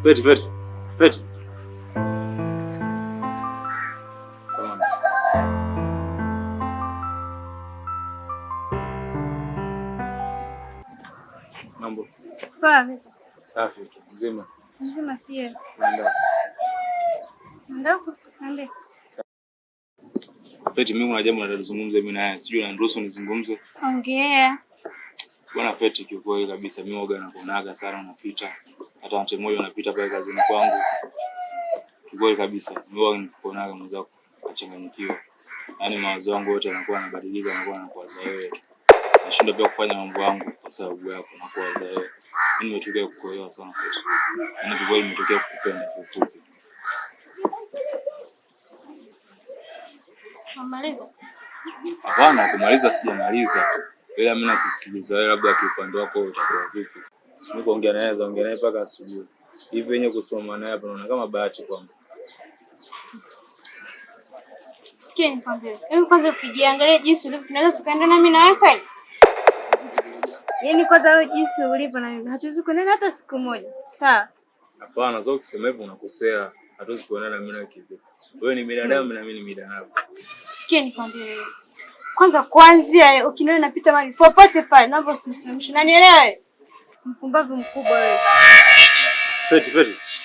Feti. Mambo. Poa. Safi, mzima. Mzima sio. Ndio. Feti, mimi kuna jambo nataka tuzungumze mimi na yeye. Sijui unaniruhusu nizungumze? Ongea. Bwana Feti, kiukweli kabisa mimi huaga nakuonaga sana unapita. Hata mtu mmoja unapita pale kazini kwangu. Kiukweli kabisa mimi huaga nakuonaga mwenzako achanganyikiwa. Yaani mawazo yangu yote yanakuwa yanabadilika, yanakuwa yanakuwaza wewe. Nashinda pia kufanya mambo yangu kwa sababu yako na kuwaza wewe. Mimi nimetokea kukuelewa sana Feti. Yaani kiukweli nimetokea kukupenda kwa ufupi. Umaliza? Hapana, kumaliza sijamaliza. Ila mimi nakusikiliza wewe, labda kwa upande wako utakuwa vipi? Mimi kuongea naye mpaka asubuhi. Hivi yenyewe kusimama naye hapa naona kama bahati kwangu. Sikia nikwambie. Hebu kwanza ukijiangalia jinsi ulivyo, tunaweza tukaenda na mimi na wewe kweli? Yaani kwanza wewe jinsi ulivyo na mimi hatuwezi kuonana hata siku moja. Sawa? Hapana, sio ukisema hivyo unakosea. Hatuwezi kuonana mimi na wewe kivipi? Wewe ni binadamu na mimi ni binadamu. Sikia nikwambie. Kwanza kuanzia ukiniona napita mahali popote pale, naomba usimsimamishe. Unanielewa? Mpumbavu mkubwa wewe. Feti.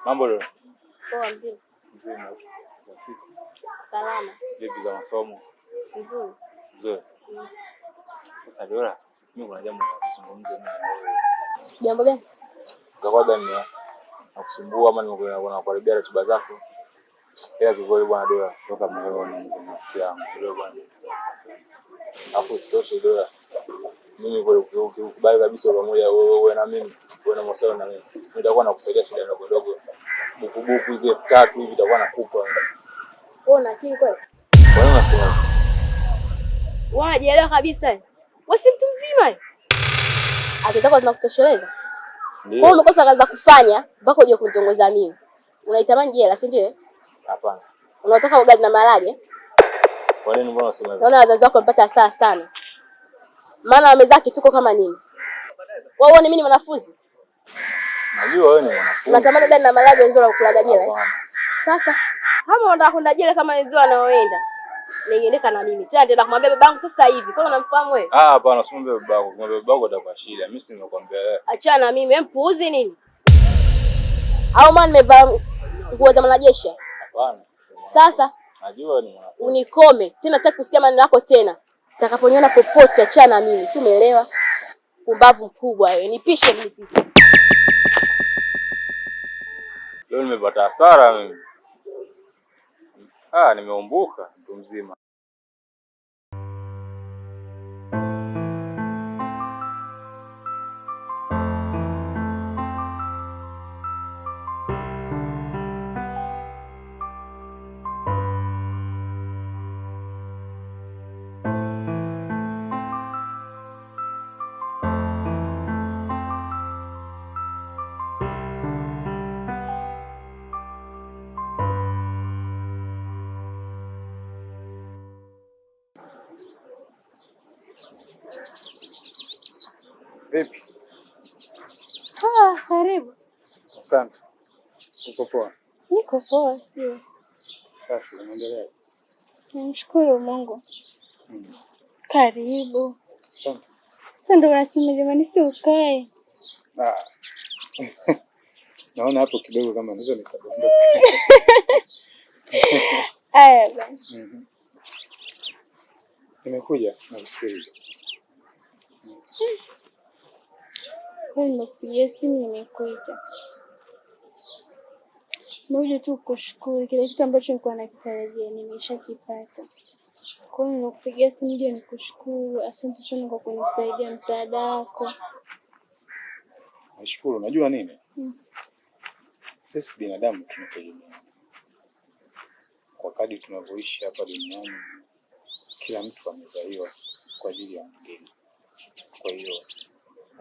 Mambo leo. Poa mzima. Mzima. Siku. Salama. Vipi za masomo? Nzuri. Sasa Dora, mimi kuna jambo nataka kuzungumza na wewe. Jambo gani? Zawadi ni nakusumbua ama nakuharibia ratiba zako? Ila kikweli bwana Dora, toka moyoni na nafsi yangu ndio bwana. Hapo sitoshe Dora. Mimi kwa ukikubali kabisa pamoja wewe na mimi, wewe na masuala na mimi. Nitakuwa nakusaidia shida ndogo ndogo. Buku hizo 3 hivi itakuwa nakupa wewe. Wewe una akili kweli? Kwa nini unasema? Wewe unajielewa kabisa. Wewe si mtu mzima. Akitaka tunakutosheleza. Ndio. Wewe umekosa kazi za kufanya mpaka uje kunitongoza mimi. Unaitamani jela, si ndio? Hapana. Unataka ugali na maharage? Kwa nini mbona unasema hivyo? Naona wazazi wako wamepata hasara sana. Maana wamezaa kituko kama nini? Wewe uone mimi ni mwanafunzi? Najua wewe ni mwanafunzi. Unatamani ugali na maharage wenzao wanakula jela. Sasa kama unataka kwenda jela kama wenzao wanaoenda, ningeendeka na mimi. Tena ndio nakumwambia babangu sasa hivi. Kwa nini unamfahamu wewe? Hapana, usimwambie babangu. Kumwambia babangu atakuwa shida. Mimi si nimekwambia wewe. Achana na mimi, wewe mpuuzi nini? Au maana nimevaa nguo za mwanajeshi? Hapana. Sasa najua ni mwanafunzi. Unikome. Tena nataka kusikia maneno yako tena. Utakaponiona popote achana na mimi. Si umeelewa? Pumbavu mkubwa wewe. Nipishe mimi. Leo nimepata hasara mimi. Nimeumbuka mtu mzima. Vipi? Karibu. Asante. Uko poa? Niko poa, sio? Safi, unaendelea? Namshukuru Mungu. Karibu. Asante. Sasa ndo unasema jamani si ukae. Naona hapo kidogo kama naweza nikadondoka. Aya bwana. Nimekuja na kusikiliza. Wewe nimekupigia simu nimekuita. Moja tu kushukuru kile kitu ambacho nilikuwa nakitarajia nimeshakipata. Kwa hiyo nikupigia simu ndio nikushukuru. Asante sana kwa kunisaidia msaada wako. Nashukuru. Unajua nini? Sisi binadamu tunategemea. Kwa kadri tunavyoishi hapa duniani, kila mtu amezaliwa kwa ajili ya mwingine. Kwa hiyo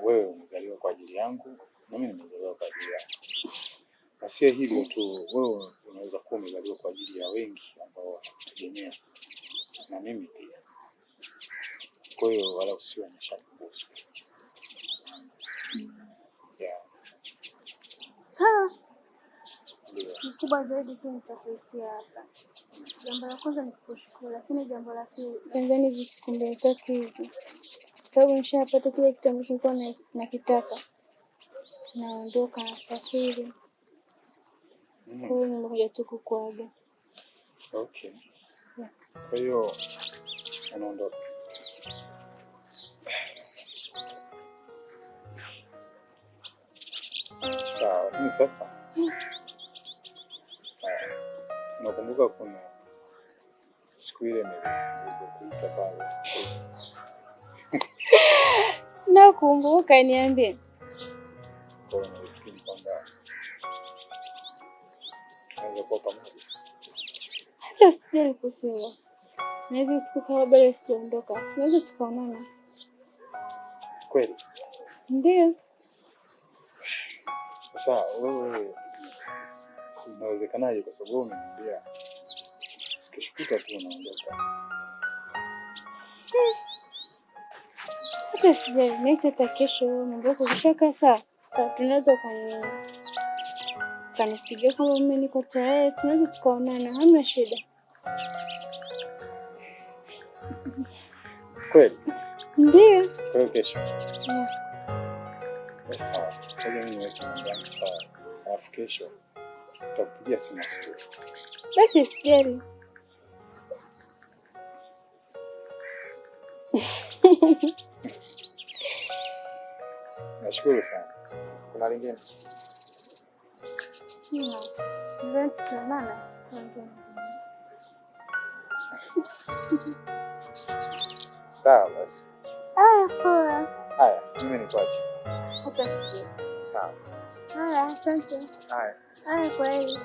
wewe umezaliwa kwa ajili yangu na mimi nimezaliwa kwa ajili yako. Na sio hivyo tu, wewe unaweza kuwa umezaliwa kwa ajili ya wengi ambao wanakutegemea na mimi pia. Kwa hiyo wala usiwe na shaka kuhusu. Yeah. Sawa. Mkubwa zaidi tu nitakuitia hapa. Jambo la kwanza ni kukushukuru, lakini jambo la pili, Tanzania hizi siku mbili tatu hizi, sababu nishapata kile kitu ambacho nilikuwa nakitaka, naondoka nasafiri. Kwa hiyo nimekuja tu kukuaga. Okay. Yeah. Kwa hiyo unaondoka. Sawa, lakini sasa nakumbuka kuna siku ile nilikuita pale. Nakumbuka, niambie. Kwa hiyo nilifikiri kwamba tunaweza kuwa pamoja. Hata sijali kusema. Naweza siku kama bado sijaondoka. Tunaweza tukaonana. Kweli? Ndio. Sasa wewe inawezekanaje? Kwa sababu umeniambia sikishukuta tu unaondoka. Hata sijali, nahisi hata kesho mambo yako kishakaa sawa. Tunaweza kanipigia kama mimi niko tayari, tunaweza tukaonana, hamna shida. Kweli? Ndio. Kwa hiyo kesho. Sawa, ngoja mimi niweke mambo yangu sawa. Alafu kesho tutakupigia simu asubuhi. Basi sijali. Nashukuru sana. Kuna lingine? Ndio tunaonana, tutaongea. Sawa basi. Poa. Haya, mimi nikuache. Hata sijali. Sawa. Haya, asante. Haya. Haya, kwaheri.